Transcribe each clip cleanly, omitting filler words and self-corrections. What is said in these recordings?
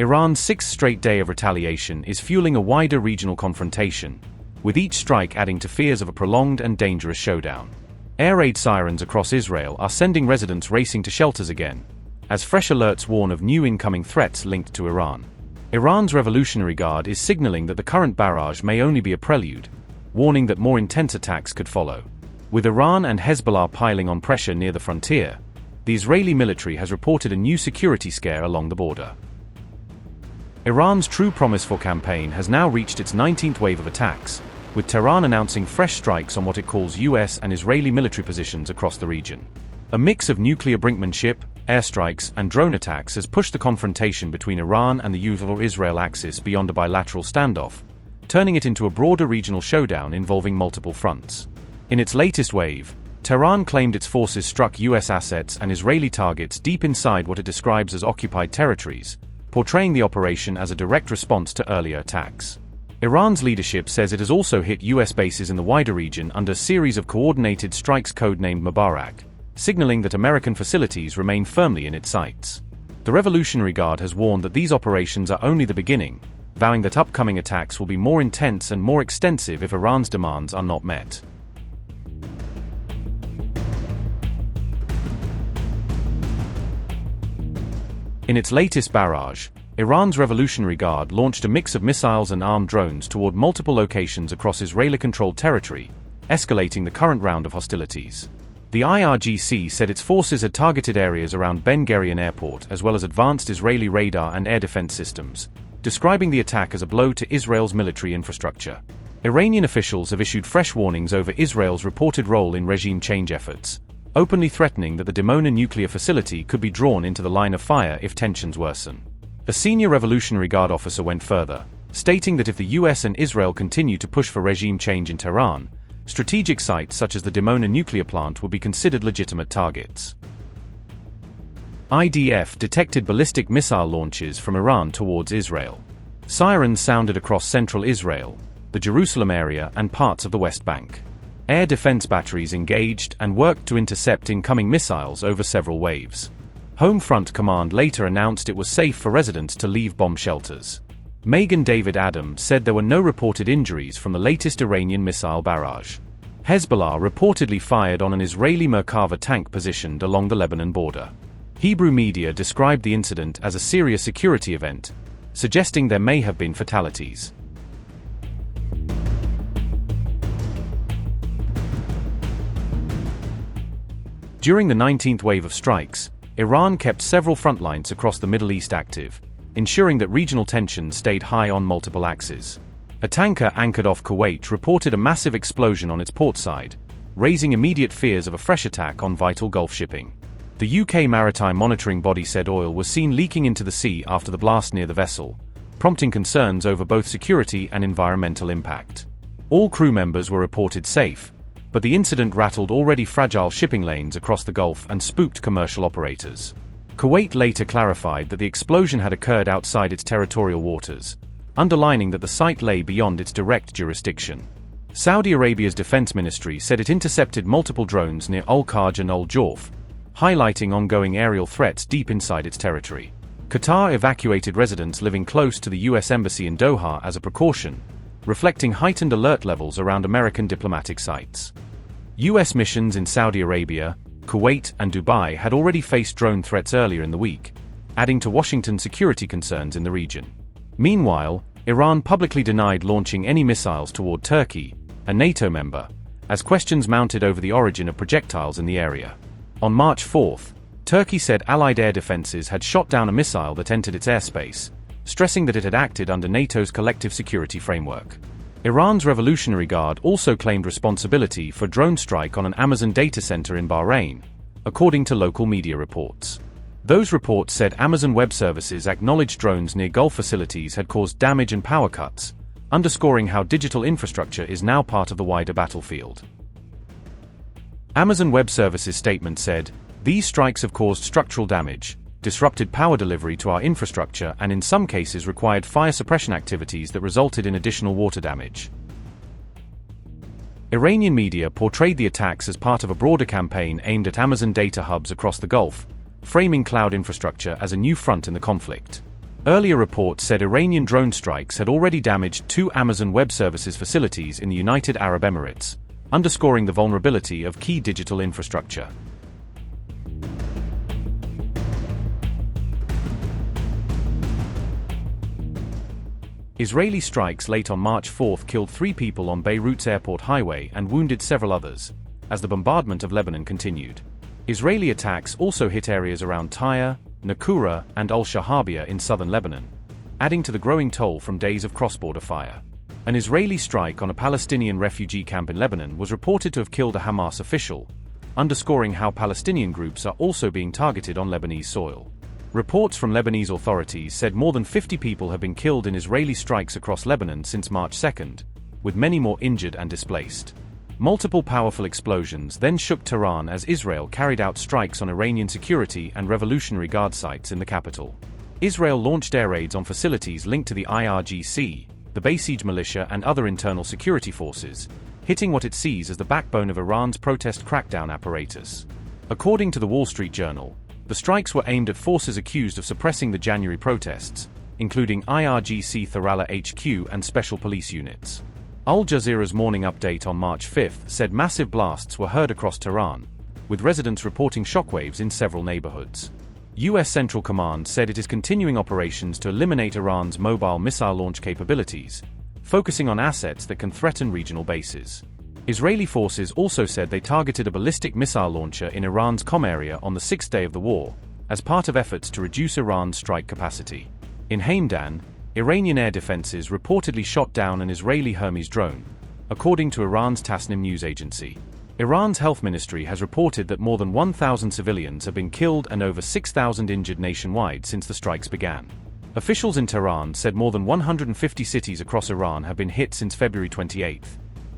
Iran's sixth straight day of retaliation is fueling a wider regional confrontation, with each strike adding to fears of a prolonged and dangerous showdown. Air raid sirens across Israel are sending residents racing to shelters again, as fresh alerts warn of new incoming threats linked to Iran. Iran's Revolutionary Guard is signaling that the current barrage may only be a prelude, warning that more intense attacks could follow. With Iran and Hezbollah piling on pressure near the frontier, the Israeli military has reported a new security scare along the border. Iran's True Promise for campaign has now reached its 19th wave of attacks, with Tehran announcing fresh strikes on what it calls US and Israeli military positions across the region. A mix of nuclear brinkmanship, airstrikes, and drone attacks has pushed the confrontation between Iran and the US-Israel axis beyond a bilateral standoff, turning it into a broader regional showdown involving multiple fronts. In its latest wave, Tehran claimed its forces struck US assets and Israeli targets deep inside what it describes as occupied territories, portraying the operation as a direct response to earlier attacks. Iran's leadership says it has also hit US bases in the wider region under a series of coordinated strikes codenamed Mubarak, signaling that American facilities remain firmly in its sights. The Revolutionary Guard has warned that these operations are only the beginning, vowing that upcoming attacks will be more intense and more extensive if Iran's demands are not met. In its latest barrage, Iran's Revolutionary Guard launched a mix of missiles and armed drones toward multiple locations across Israeli-controlled territory, escalating the current round of hostilities. The IRGC said its forces had targeted areas around Ben Gurion Airport as well as advanced Israeli radar and air defense systems, describing the attack as a blow to Israel's military infrastructure. Iranian officials have issued fresh warnings over Israel's reported role in regime change efforts, openly threatening that the Dimona nuclear facility could be drawn into the line of fire if tensions worsen. A senior Revolutionary Guard officer went further, stating that if the US and Israel continue to push for regime change in Tehran, strategic sites such as the Dimona nuclear plant will be considered legitimate targets. IDF detected ballistic missile launches from Iran towards Israel. Sirens sounded across central Israel, the Jerusalem area, and parts of the West Bank. Air defense batteries engaged and worked to intercept incoming missiles over several waves. Home Front Command later announced it was safe for residents to leave bomb shelters. Megan David Adams said there were no reported injuries from the latest Iranian missile barrage. Hezbollah reportedly fired on an Israeli Merkava tank positioned along the Lebanon border. Hebrew media described the incident as a serious security event, suggesting there may have been fatalities. During the 19th wave of strikes, Iran kept several front lines across the Middle East active, ensuring that regional tensions stayed high on multiple axes. A tanker anchored off Kuwait reported a massive explosion on its port side, raising immediate fears of a fresh attack on vital Gulf shipping. The UK maritime monitoring body said oil was seen leaking into the sea after the blast near the vessel, prompting concerns over both security and environmental impact. All crew members were reported safe, but the incident rattled already fragile shipping lanes across the Gulf and spooked commercial operators. Kuwait later clarified that the explosion had occurred outside its territorial waters, underlining that the site lay beyond its direct jurisdiction. Saudi Arabia's defense ministry said it intercepted multiple drones near Al-Kaj and Al-Jawf, highlighting ongoing aerial threats deep inside its territory. Qatar evacuated residents living close to the US Embassy in Doha as a precaution, reflecting heightened alert levels around American diplomatic sites. US missions in Saudi Arabia, Kuwait, and Dubai had already faced drone threats earlier in the week, adding to Washington's security concerns in the region. Meanwhile, Iran publicly denied launching any missiles toward Turkey, a NATO member, as questions mounted over the origin of projectiles in the area. On March 4, Turkey said Allied air defenses had shot down a missile that entered its airspace, stressing that it had acted under NATO's collective security framework. Iran's Revolutionary Guard also claimed responsibility for a drone strike on an Amazon data center in Bahrain, according to local media reports. Those reports said Amazon Web Services acknowledged drones near Gulf facilities had caused damage and power cuts, underscoring how digital infrastructure is now part of the wider battlefield. Amazon Web Services statement said, "These strikes have caused structural damage, disrupted power delivery to our infrastructure, and in some cases required fire suppression activities that resulted in additional water damage." Iranian media portrayed the attacks as part of a broader campaign aimed at Amazon data hubs across the Gulf, framing cloud infrastructure as a new front in the conflict. Earlier reports said Iranian drone strikes had already damaged 2 Amazon Web Services facilities in the United Arab Emirates, underscoring the vulnerability of key digital infrastructure. Israeli strikes late on March 4 killed 3 people on Beirut's airport highway and wounded several others, as the bombardment of Lebanon continued. Israeli attacks also hit areas around Tyre, Naqoura, and Al-Shahabia in southern Lebanon, adding to the growing toll from days of cross-border fire. An Israeli strike on a Palestinian refugee camp in Lebanon was reported to have killed a Hamas official, underscoring how Palestinian groups are also being targeted on Lebanese soil. Reports from Lebanese authorities said more than 50 people have been killed in Israeli strikes across Lebanon since March 2, with many more injured and displaced. Multiple powerful explosions then shook Tehran as Israel carried out strikes on Iranian security and Revolutionary Guard sites in the capital. Israel launched air raids on facilities linked to the IRGC, the Basij militia and other internal security forces, hitting what it sees as the backbone of Iran's protest crackdown apparatus. According to the Wall Street Journal, the strikes were aimed at forces accused of suppressing the January protests, including IRGC THAAD HQ and special police units. Al Jazeera's morning update on March 5 said massive blasts were heard across Tehran, with residents reporting shockwaves in several neighborhoods. U.S. Central Command said it is continuing operations to eliminate Iran's mobile missile launch capabilities, focusing on assets that can threaten regional bases. Israeli forces also said they targeted a ballistic missile launcher in Iran's Qom area on the 6th day of the war, as part of efforts to reduce Iran's strike capacity. In Hamdan, Iranian air defenses reportedly shot down an Israeli Hermes drone, according to Iran's Tasnim news agency. Iran's health ministry has reported that more than 1,000 civilians have been killed and over 6,000 injured nationwide since the strikes began. Officials in Tehran said more than 150 cities across Iran have been hit since February 28,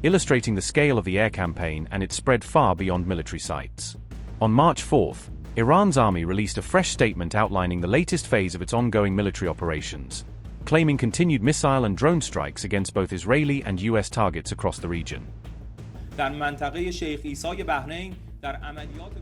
illustrating the scale of the air campaign and its spread far beyond military sites. On March 4, Iran's army released a fresh statement outlining the latest phase of its ongoing military operations, claiming continued missile and drone strikes against both Israeli and U.S. targets across the region.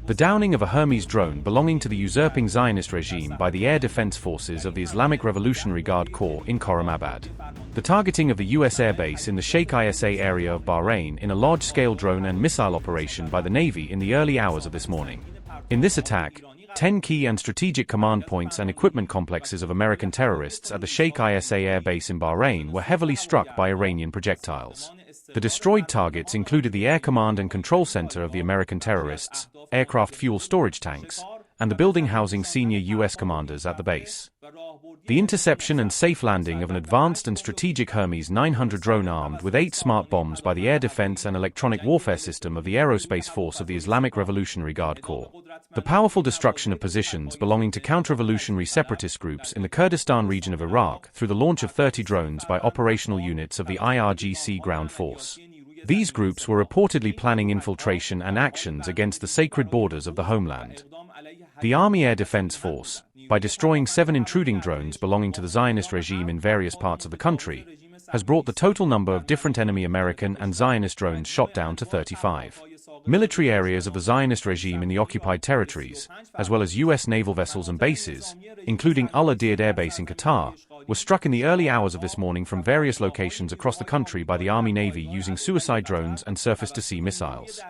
The downing of a Hermes drone belonging to the usurping Zionist regime by the air defense forces of the Islamic Revolutionary Guard Corps in Khorramabad. The targeting of the U.S. airbase in the Sheikh Isa area of Bahrain in a large-scale drone and missile operation by the Navy in the early hours of this morning. In this attack, 10 key and strategic command points and equipment complexes of American terrorists at the Sheikh Isa air base in Bahrain were heavily struck by Iranian projectiles. The destroyed targets included the Air Command and Control Center of the American terrorists, aircraft fuel storage tanks, and the building housing senior U.S. commanders at the base. The interception and safe landing of an advanced and strategic Hermes 900 drone armed with 8 smart bombs by the Air Defense and Electronic Warfare System of the Aerospace Force of the Islamic Revolutionary Guard Corps. The powerful destruction of positions belonging to counter-revolutionary separatist groups in the Kurdistan region of Iraq through the launch of 30 drones by operational units of the IRGC ground force. These groups were reportedly planning infiltration and actions against the sacred borders of the homeland. The Army Air Defense Force, by destroying 7 intruding drones belonging to the Zionist regime in various parts of the country, has brought the total number of different enemy American and Zionist drones shot down to 35. Military areas of the Zionist regime in the occupied territories, as well as U.S. naval vessels and bases, including Al-Udeid Air Base in Qatar, were struck in the early hours of this morning from various locations across the country by the Army Navy using suicide drones and surface-to-sea missiles.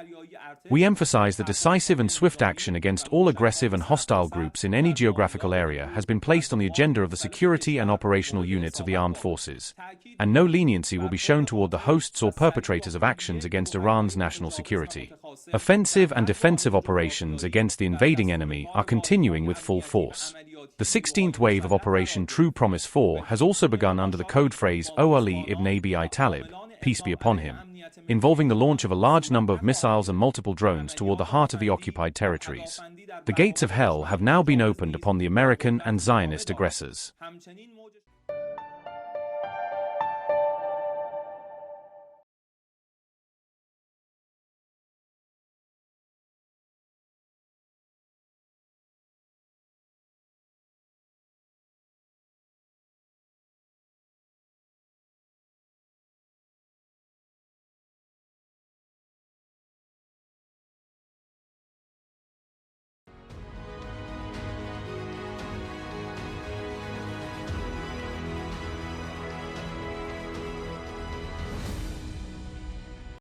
We emphasize that decisive and swift action against all aggressive and hostile groups in any geographical area has been placed on the agenda of the security and operational units of the armed forces, and no leniency will be shown toward the hosts or perpetrators of actions against Iran's national security. Offensive and defensive operations against the invading enemy are continuing with full force. The 16th wave of Operation True Promise 4 has also begun under the code phrase O Ali ibn Abi Talib, peace be upon him, involving the launch of a large number of missiles and multiple drones toward the heart of the occupied territories. The gates of hell have now been opened upon the American and Zionist aggressors.